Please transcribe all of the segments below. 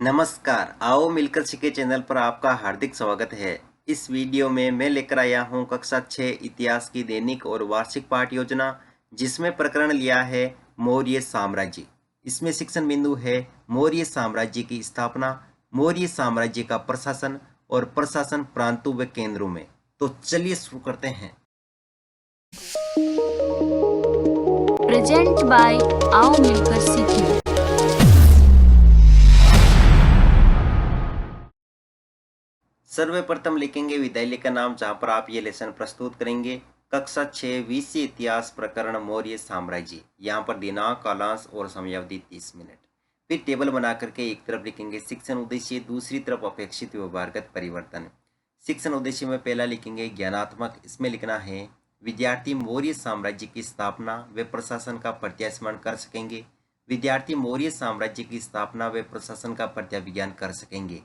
नमस्कार, आओ मिलकर सीखे चैनल पर आपका हार्दिक स्वागत है। इस वीडियो में मैं लेकर आया हूं कक्षा 6 इतिहास की दैनिक और वार्षिक पाठ योजना, जिसमें प्रकरण लिया है मौर्य साम्राज्य। इसमें शिक्षण बिंदु है मौर्य साम्राज्य की स्थापना, मौर्य साम्राज्य का प्रशासन और प्रशासन प्रांतों व केंद्रों में। तो चलिए शुरू करते हैं। प्रेजेंट बाय आओ मिलकर सीखें। सर्वप्रथम लिखेंगे विद्यालय का नाम, जहां पर आप ये लेसन प्रस्तुत करेंगे। कक्षा 6 विषय इतिहास प्रकरण मौर्य साम्राज्य। यहाँ पर दिनांक, कालांश और समयावधि 30 मिनट। फिर टेबल बना करके एक तरफ लिखेंगे शिक्षण उद्देश्य, दूसरी तरफ अपेक्षित व्यवहारगत परिवर्तन। शिक्षण उद्देश्य में पहला लिखेंगे ज्ञानात्मक। इसमें लिखना है विद्यार्थी मौर्य साम्राज्य की स्थापना व प्रशासन का प्रत्यास्मरण कर सकेंगे। विद्यार्थी मौर्य साम्राज्य की स्थापना व प्रशासन का प्रत्याविज्ञान कर सकेंगे।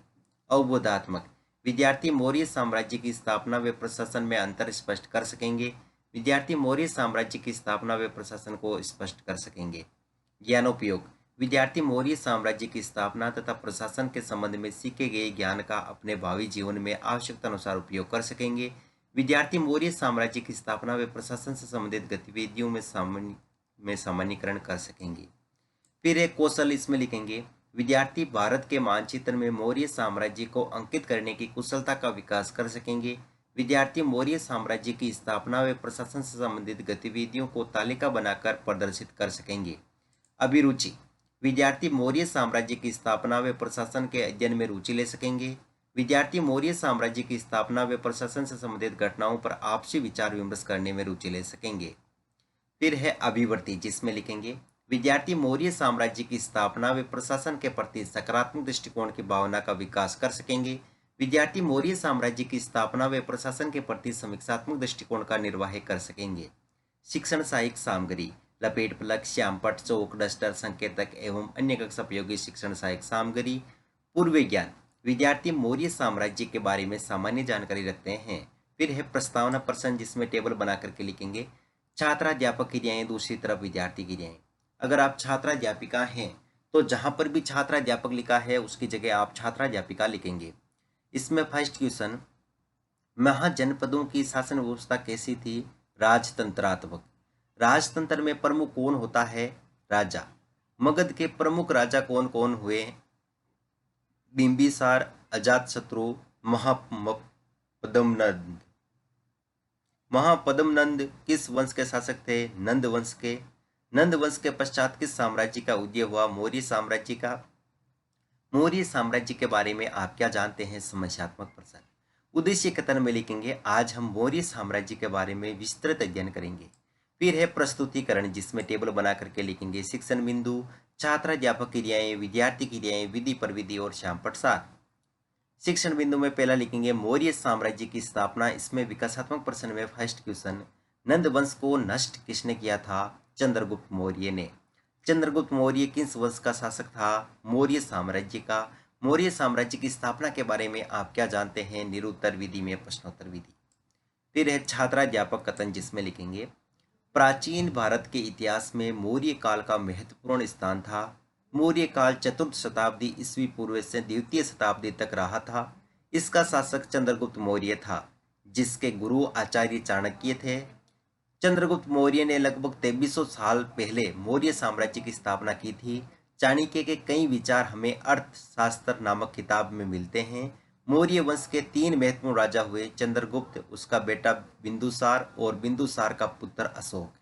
अवबोधात्मक, विद्यार्थी मौर्य साम्राज्य की स्थापना व प्रशासन में अंतर स्पष्ट कर सकेंगे। विद्यार्थी मौर्य साम्राज्य की स्थापना व प्रशासन को स्पष्ट कर सकेंगे। ज्ञानोपयोग, विद्यार्थी मौर्य साम्राज्य की स्थापना तथा प्रशासन के संबंध में सीखे गए ज्ञान का अपने भावी जीवन में आवश्यकता अनुसार उपयोग कर सकेंगे। विद्यार्थी मौर्य साम्राज्य की स्थापना व प्रशासन से संबंधित गतिविधियों में सामान्यीकरण कर सकेंगे। फिर एक कौशल इसमें लिखेंगे विद्यार्थी भारत के मानचित्र में मौर्य साम्राज्य को अंकित करने की कुशलता का विकास कर सकेंगे। विद्यार्थी मौर्य साम्राज्य की स्थापना व प्रशासन से संबंधित गतिविधियों को तालिका बनाकर प्रदर्शित कर सकेंगे। अभिरुचि, विद्यार्थी मौर्य साम्राज्य की स्थापना व प्रशासन के अध्ययन में रुचि ले सकेंगे। विद्यार्थी मौर्य साम्राज्य की स्थापना व प्रशासन से संबंधित घटनाओं पर आपसी विचार विमर्श करने में रुचि ले सकेंगे। फिर है अभिवृत्ति, जिसमें लिखेंगे विद्यार्थी मौर्य साम्राज्य की स्थापना व प्रशासन के प्रति सकारात्मक दृष्टिकोण की भावना का विकास कर सकेंगे। विद्यार्थी मौर्य साम्राज्य की स्थापना व प्रशासन के प्रति समीक्षात्मक दृष्टिकोण का निर्वाह कर सकेंगे। शिक्षण सहायक सामग्री, लपेट फलक, श्यामपट, चौक, डस्टर, संकेतक एवं अन्य कक्षा उपयोगी शिक्षण सहायक सामग्री। पूर्व ज्ञान, विद्यार्थी मौर्य साम्राज्य के बारे में सामान्य जानकारी रखते हैं। फिर है प्रस्तावना प्रश्न, जिसमें टेबल बना करके लिखेंगे छात्राध्यापक क्रियाएं, दूसरी तरफ विद्यार्थी क्रियाएं। अगर आप छात्राध्यापिका हैं तो जहां पर भी छात्राध्यापक लिखा है उसकी जगह आप छात्राध्यापिका लिखेंगे। इसमें फर्स्ट क्वेश्चन, महाजनपदों की शासन व्यवस्था कैसी थी? राजतंत्रात्मक। राजतंत्र में प्रमुख कौन होता है? राजा। मगध के प्रमुख राजा कौन कौन हुए? बिंबिसार, अजातशत्रु, महापद्मनंद। महापद्मनंद किस वंश के शासक थे? नंद वंश के। नंद वंश के पश्चात किस साम्राज्य का उदय हुआ? मौर्य साम्राज्य का। मौर्य साम्राज्य के बारे में आप क्या जानते हैं? समस्यात्मक प्रश्न। उद्देश्य कथन में लिखेंगे आज हम मौर्य साम्राज्य के बारे में विस्तृत अध्ययन करेंगे। फिर है प्रस्तुतिकरण, जिसमें टेबल बना करके लिखेंगे शिक्षण बिंदु, छात्राध्यापक क्रियाएं, विद्यार्थी क्रियाएं, विधि प्रविधि और श्यामपट सार। शिक्षण बिंदु में पहला लिखेंगे मौर्य साम्राज्य की स्थापना। इसमें विकासात्मक प्रश्न में फर्स्ट क्वेश्चन, नंद वंश को नष्ट किसने किया था? चंद्रगुप्त मौर्य ने। चंद्रगुप्त मौर्य किस वंश का शासक था? मौर्य साम्राज्य का। मौर्य साम्राज्य की स्थापना के बारे में आप क्या जानते हैं? निरुत्तर विधि में प्रश्नोत्तर विधि। फिर है छात्राध्यापक कथन, जिसमें लिखेंगे प्राचीन भारत के इतिहास में मौर्य काल का महत्वपूर्ण स्थान था। मौर्य काल चतुर्थ शताब्दी ईस्वी पूर्व से द्वितीय शताब्दी तक रहा था। इसका शासक चंद्रगुप्त मौर्य था, जिसके गुरु आचार्य चाणक्य थे। चंद्रगुप्त मौर्य ने लगभग 2300 साल पहले मौर्य साम्राज्य की स्थापना की थी। चाणक्य के कई विचार हमें अर्थशास्त्र नामक किताब में मिलते हैं। मौर्य वंश के 3 महत्वपूर्ण राजा हुए चंद्रगुप्त, उसका बेटा बिंदुसार और बिंदुसार का पुत्र अशोक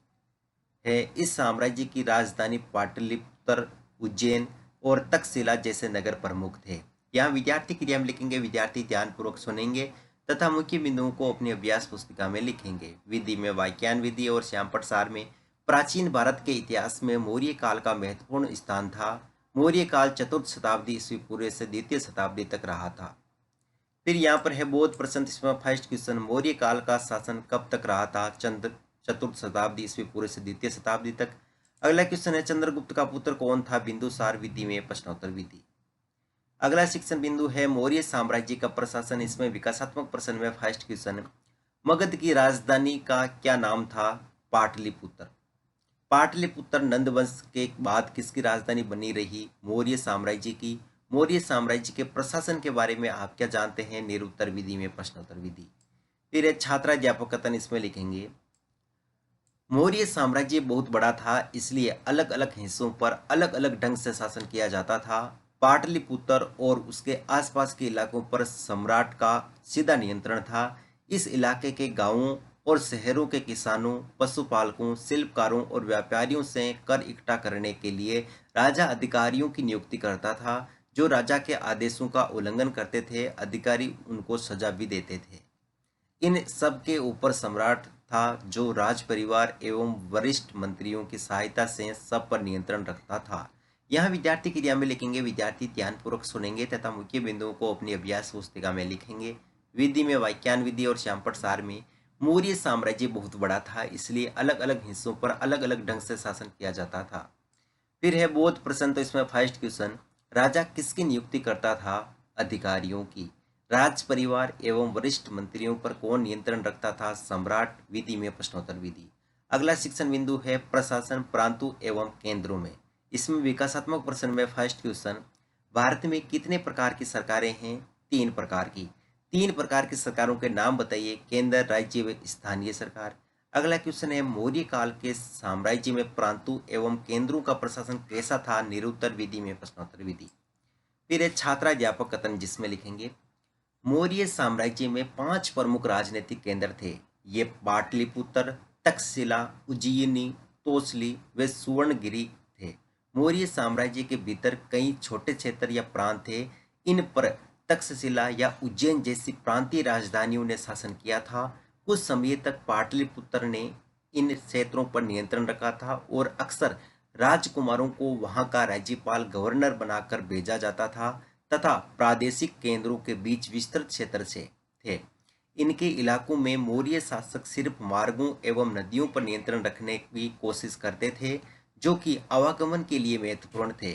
है। इस साम्राज्य की राजधानी पाटलिपुत्र, उज्जैन और तक्षशिला जैसे नगर प्रमुख थे। यहाँ विद्यार्थी क्रिया में लिखेंगे विद्यार्थी ध्यानपूर्वक सुनेंगे तथा मुख्य बिंदुओं को अपनी अभ्यास पुस्तिका में लिखेंगे। विधि में वाक्यान विधि और श्यामपट सार में प्राचीन भारत के इतिहास में मौर्य काल का महत्वपूर्ण स्थान था। मौर्य काल चतुर्थ शताब्दी ईस्वी पूर्व से द्वितीय शताब्दी तक रहा था। फिर यहाँ पर है बोध प्रश्न। इसमें फर्स्ट क्वेश्चन, मौर्य काल का शासन कब तक रहा था? चतुर्थ शताब्दी ईस्वी पूर्व से द्वितीय शताब्दी तक। अगला क्वेश्चन है चंद्रगुप्त का पुत्र कौन था? बिंदुसार। विधि में प्रश्नोत्तर विधि। अगला शिक्षण बिंदु है मौर्य साम्राज्य का प्रशासन। इसमें विकासात्मक प्रश्न में फर्स्ट क्वेश्चन, मगध की राजधानी का क्या नाम था? पाटलिपुत्र। पाटलिपुत्र नंद वंश के बाद किसकी राजधानी बनी रही? मौर्य साम्राज्य की। मौर्य साम्राज्य के प्रशासन के बारे में आप क्या जानते हैं, निरुत्तर विधि में प्रश्नोत्तर विधि। फिर है छात्राध्यापक कथन, इसमें लिखेंगे मौर्य साम्राज्य बहुत बड़ा था, इसलिए अलग अलग हिस्सों पर अलग अलग ढंग से शासन किया जाता था। पाटलिपुत्र और उसके आसपास के इलाकों पर सम्राट का सीधा नियंत्रण था। इस इलाके के गांवों और शहरों के किसानों, पशुपालकों, शिल्पकारों और व्यापारियों से कर इकट्ठा करने के लिए राजा अधिकारियों की नियुक्ति करता था। जो राजा के आदेशों का उल्लंघन करते थे, अधिकारी उनको सजा भी देते थे। इन सब के ऊपर सम्राट था, जो राज परिवार एवं वरिष्ठ मंत्रियों की सहायता से सब पर नियंत्रण रखता था। यहाँ विद्यार्थी क्रिया में लिखेंगे, विद्यार्थी ध्यानपूर्वक सुनेंगे तथा मुख्य बिंदुओं को अपनी अभ्यास पुस्तिका में लिखेंगे। विधि में वाक्यान विधि और श्यामपट सार में मौर्य साम्राज्य बहुत बड़ा था, इसलिए अलग अलग हिस्सों पर अलग अलग ढंग से शासन किया जाता था। फिर है बोध प्रश्न, तो इसमें फर्स्ट क्वेश्चन, राजा किसकी नियुक्ति करता था, अधिकारियों की। राज परिवार एवं वरिष्ठ मंत्रियों पर कौन नियंत्रण रखता था, सम्राट। विधि में प्रश्नोत्तर विधि। अगला शिक्षण बिंदु है प्रशासन प्रांतों एवं केंद्रों में। इसमें विकासात्मक प्रश्न में फर्स्ट क्वेश्चन, भारत में कितने प्रकार की सरकारें हैं, 3 प्रकार की। 3 प्रकार की सरकारों के नाम बताइए, केंद्र, राज्य व स्थानीय सरकार। अगला क्वेश्चन है मौर्य काल के साम्राज्य में प्रांतों एवं केंद्रों का प्रशासन कैसा था, निरुत्तर विधि में प्रश्नोत्तर विधि। फिर है छात्राध्यापक कथन, जिसमें लिखेंगे मौर्य साम्राज्य में 5 प्रमुख राजनीतिक केंद्र थे। ये पाटलिपुत्र, तक्षशिला, उज्जयिनी, तोसली व सुवर्णगिरी थे। मौर्य साम्राज्य के भीतर कई छोटे क्षेत्र या प्रांत थे। इन पर तक्षशिला या उज्जैन जैसी प्रांतीय राजधानियों ने शासन किया था। कुछ समय तक पाटलिपुत्र ने इन क्षेत्रों पर नियंत्रण रखा था और अक्सर राजकुमारों को वहां का राज्यपाल गवर्नर बनाकर भेजा जाता था तथा प्रादेशिक केंद्रों के बीच विस्तृत क्षेत्र से थे। इनके इलाकों में मौर्य शासक सिर्फ मार्गों एवं नदियों पर नियंत्रण रखने की कोशिश करते थे, जो कि आवागमन के लिए महत्वपूर्ण थे।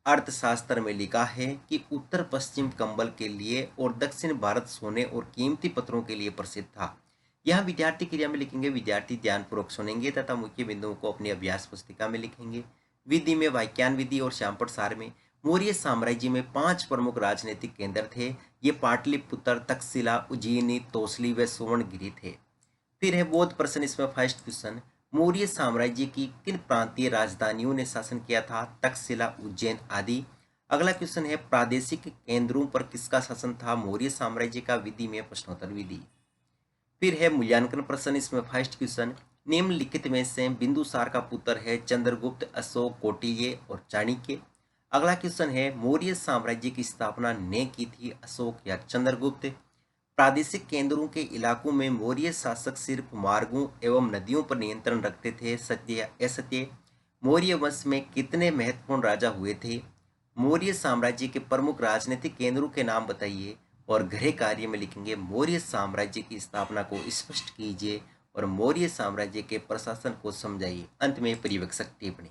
अर्थशास्त्र में लिखा है कि उत्तर पश्चिम कंबल के लिए और दक्षिण भारत सोने और कीमती पत्थरों के लिए प्रसिद्ध था। यहाँ विद्यार्थी क्रिया में लिखेंगे, विद्यार्थी ध्यानपूर्वक सुनेंगे तथा मुख्य बिंदुओं को अपनी अभ्यास पुस्तिका में लिखेंगे। विधि में वाक्यान विधि और श्यामपट सार में मौर्य साम्राज्य में 5 प्रमुख राजनीतिक केंद्र थे। ये पाटलिपुत्र, तक्षशिला, उज्जयिनी, तोसली व सुवर्णगिरी थे। फिर है बोध प्रश्न, इसमें फर्स्ट क्वेश्चन, मौर्य साम्राज्य की किन प्रांतीय राजधानियों ने शासन किया था, तक्षशिला, उज्जैन आदि। अगला क्वेश्चन है प्रादेशिक केंद्रों पर किसका शासन था, मौर्य साम्राज्य का। विधि में प्रश्नोत्तर विधि। फिर है मूल्यांकन प्रश्न, इसमें फर्स्ट क्वेश्चन, निम्नलिखित में से बिंदुसार का पुत्र है चंद्रगुप्त, अशोक, कौटिल्य और चाणक्य। अगला क्वेश्चन है मौर्य साम्राज्य की स्थापना ने की थी, अशोक या चंद्रगुप्त। प्रादेशिक केंद्रों के इलाकों में मौर्य शासक सिर्फ मार्गों एवं नदियों पर नियंत्रण रखते थे, सत्य या असत्य। मौर्य वंश में कितने महत्वपूर्ण राजा हुए थे। मौर्य साम्राज्य के प्रमुख राजनीतिक केंद्रों के नाम बताइए। और गृह कार्य में लिखेंगे मौर्य साम्राज्य की स्थापना को स्पष्ट कीजिए और मौर्य साम्राज्य के प्रशासन को समझाइए। अंत में परिवक्षक टिप्पणी।